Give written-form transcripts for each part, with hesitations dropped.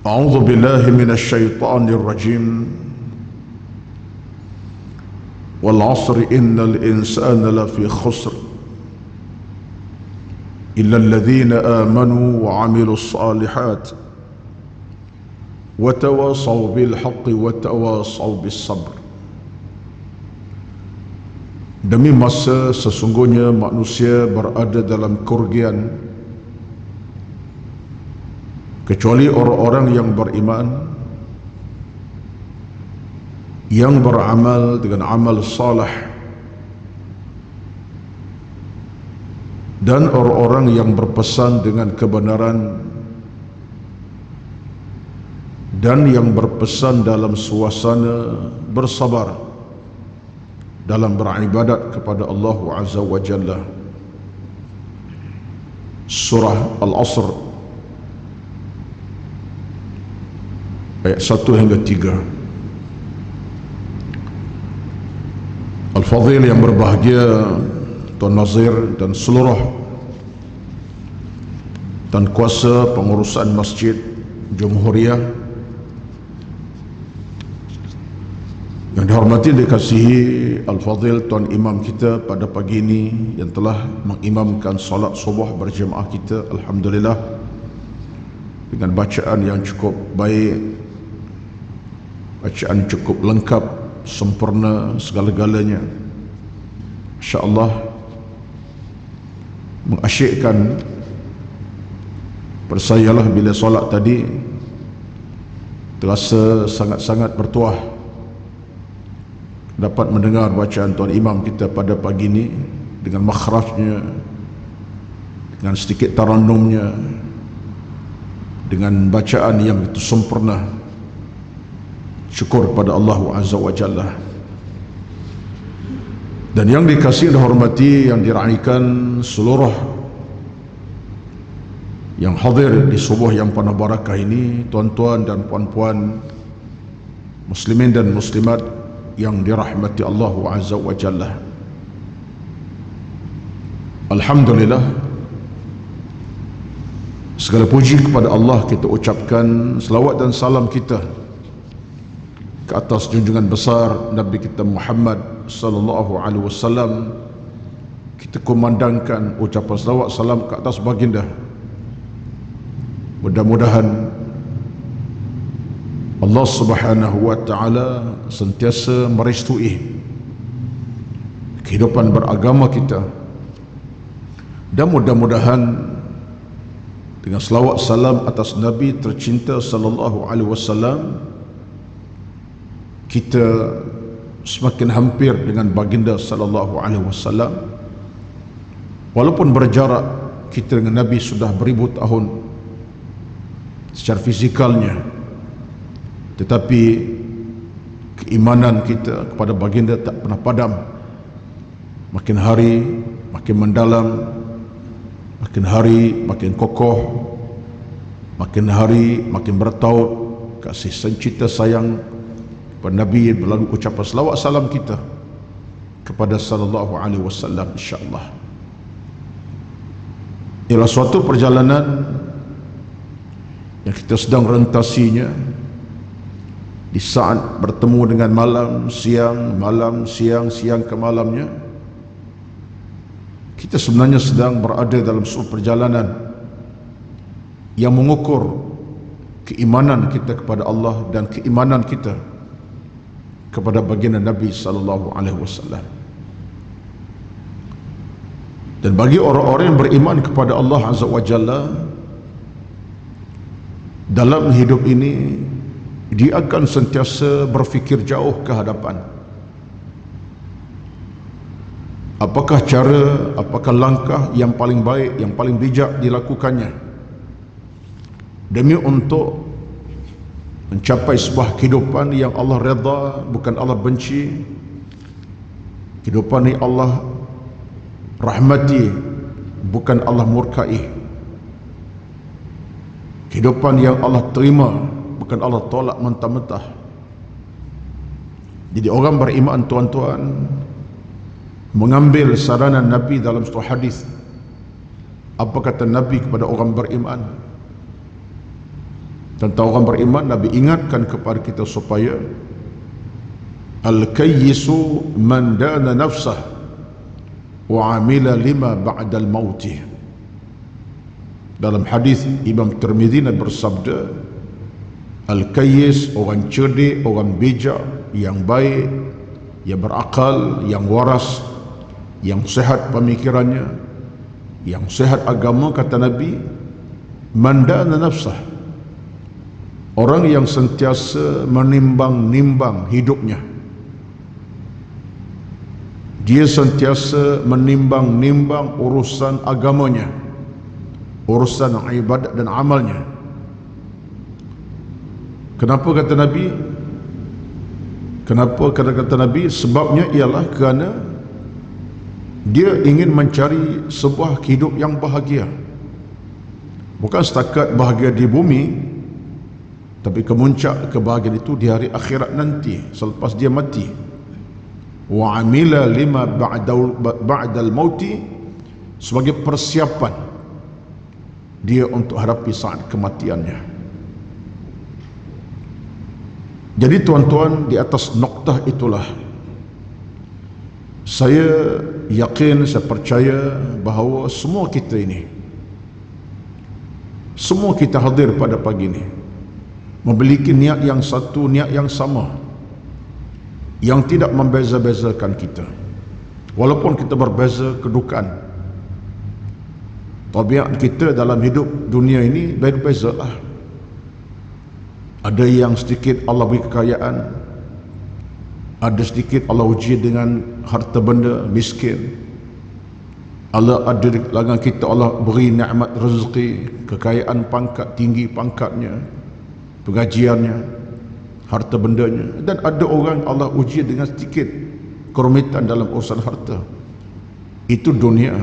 A'udzu billahi minasyaitonir rajim. Wal 'asri innal insana lafi khusr illa alladhina amanu wa 'amilus shalihat wa tawasaw bil haqqi wa tawasaw bis sabr. Demi masa sesungguhnya manusia berada dalam kerugian kecuali orang-orang yang beriman, yang beramal dengan amal salih, dan orang-orang yang berpesan dengan kebenaran dan yang berpesan dalam suasana bersabar dalam beribadat kepada Allah Azza wa Jalla. Surah Al-Asr ayat 1 hingga 3. Al-Fadhil yang berbahagia, Tuan Nazir dan seluruh dan kuasa pengurusan Masjid Jumhuriyah yang dihormati dikasihi Al-Fadhil Tuan Imam kita pada pagi ini yang telah mengimamkan salat subuh berjemaah kita, alhamdulillah, dengan bacaan yang cukup baik, bacaan cukup lengkap, sempurna segala-galanya. InsyaAllah mengasyikkan. Persayalah bila solat tadi terasa sangat-sangat bertuah dapat mendengar bacaan Tuan Imam kita pada pagi ini dengan makhrajnya, dengan sedikit tarannumnya, dengan bacaan yang itu sempurna. Syukur pada Allah Azza wa Jalla. Dan yang dikasihi dan hormati, yang diraikan seluruh yang hadir di subuh yang penuh barakah ini, tuan-tuan dan puan-puan muslimin dan muslimat yang dirahmati Allah Azza wa Jalla. Alhamdulillah, segala puji kepada Allah kita ucapkan, selawat dan salam kita ke atas junjungan besar Nabi kita Muhammad sallallahu alaihi wasallam. Kita kumandangkan ucapan selawat salam ke atas baginda. Mudah-mudahan Allah Subhanahu wa taala sentiasa merestui kehidupan beragama kita, dan mudah-mudahan dengan selawat salam atas Nabi tercinta sallallahu alaihi wasallam kita semakin hampir dengan baginda sallallahu alaihi wasallam. Walaupun berjarak kita dengan Nabi sudah beribu tahun secara fizikalnya, tetapi keimanan kita kepada baginda tak pernah padam. Makin hari makin mendalam, makin hari makin kokoh, makin hari makin bertaut kasih cinta sayang kepada Nabi melalui ucapan selawat salam kita kepada sallallahu alaihi wasallam. Insyaallah ialah suatu perjalanan yang kita sedang rentasinya di saat bertemu dengan malam, siang, siang ke malamnya. Kita sebenarnya sedang berada dalam sebuah perjalanan yang mengukur keimanan kita kepada Allah dan keimanan kita kepada baginda Nabi sallallahu alaihi wasallam. Dan bagi orang-orang yang beriman kepada Allah Azza wa Jalla, dalam hidup ini dia akan sentiasa berfikir jauh ke hadapan. Apakah cara, apakah langkah yang paling baik, yang paling bijak dilakukannya demi untuk mencapai sebuah kehidupan yang Allah redha, bukan Allah benci. Kehidupan yang Allah rahmati, bukan Allah murkai. Kehidupan yang Allah terima, bukan Allah tolak mentah-mentah. Jadi orang beriman, tuan-tuan, mengambil saranan Nabi dalam satu hadis. Apa kata Nabi kepada orang beriman? Tentang orang beriman, Nabi ingatkan kepada kita supaya al-kayyisu man dana nafsah wa amila lima ba'dal mauti. Dalam hadis Imam Tirmidzi bersabda, al-kayyis, orang cerdik, orang bijak, yang baik, yang berakal, yang waras, yang sehat pemikirannya, yang sehat agama, kata Nabi, man dana nafsah, orang yang sentiasa menimbang-nimbang hidupnya. Dia sentiasa menimbang-nimbang urusan agamanya, urusan ibadat dan amalnya. Kenapa kata Nabi? Kenapa kata Nabi? Sebabnya ialah kerana dia ingin mencari sebuah hidup yang bahagia. Bukan setakat bahagia di bumi, tapi kemuncak kebahagiaan itu di hari akhirat nanti, selepas dia mati. Wa amila lima ba'dal mauti, sebagai persiapan dia untuk hadapi saat kematiannya. Jadi tuan-tuan, di atas noktah itulah saya yakin, saya percaya bahawa semua kita ini, semua kita hadir pada pagi ini memiliki niat yang satu, niat yang sama, yang tidak membeza-bezakan kita. Walaupun kita berbeza kedudukan, tabiat kita dalam hidup dunia ini berbeza lah. Ada yang sedikit Allah beri kekayaan, ada sedikit Allah uji dengan harta benda, miskin. Allah ada di lengan kita, Allah beri nikmat rezeki, kekayaan, pangkat tinggi, pangkatnya, pengajiannya, harta bendanya. Dan ada orang Allah uji dengan sedikit kerumitan dalam urusan harta. Itu dunia.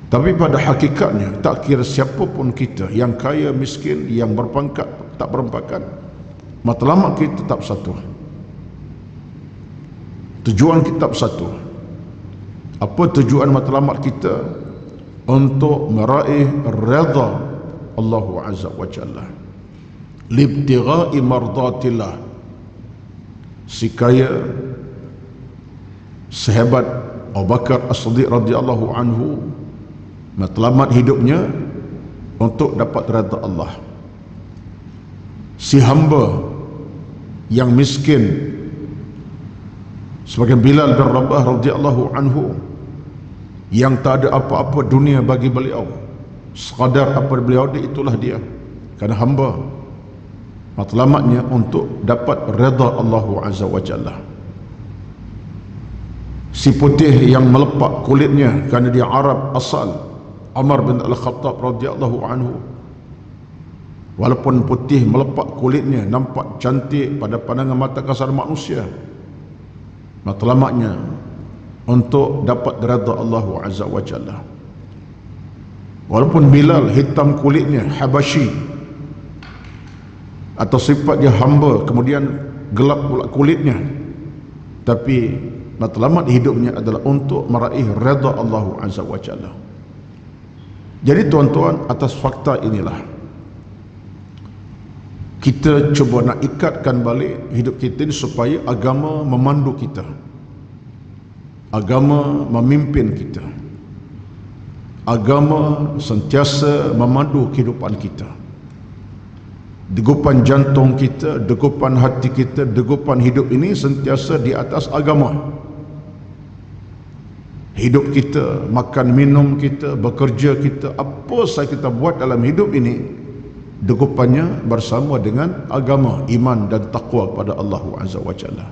Tapi pada hakikatnya, tak kira siapa pun kita, yang kaya, miskin, yang berpangkat, tak berpangkat, matlamat kita tetap satu. Tujuan kita tetap satu. Apa tujuan matlamat kita? Untuk meraih redha Allah Azza wa Jalla, libtigha'i mardatillah. Si kaya, sehebat Abu Bakar As-Siddiq radhiyallahu anhu, matlamat hidupnya untuk dapat redha Allah. Si hamba yang miskin sebagai Bilal bin Rabah radhiyallahu anhu, yang tak ada apa-apa dunia bagi beliau, sekadar apa beliau ada itulah dia, kerana hamba, matlamatnya untuk dapat redha Allah Azza wa Jalla. Si putih yang melepak kulitnya kerana dia Arab asal, Umar bin Al-Khattab radhiyallahu anhu, walaupun putih melepak kulitnya, nampak cantik pada pandangan mata kasar manusia, matlamatnya untuk dapat redha Allah Azza wa Jalla. Walaupun Bilal hitam kulitnya, Habashi, atau sifat dia hamba kemudian gelap pula kulitnya, tapi matlamat hidupnya adalah untuk meraih redha Allah Azza wa Jalla. Jadi tuan-tuan, atas fakta inilah kita cuba nak ikatkan balik hidup kita ini supaya agama memandu kita, agama memimpin kita, agama sentiasa memandu kehidupan kita. Degupan jantung kita, degupan hati kita, degupan hidup ini sentiasa di atas agama. Hidup kita, makan minum kita, bekerja kita, apa sahaja kita buat dalam hidup ini, degupannya bersama dengan agama, iman dan taqwa kepada Allah Azza wa Jalla.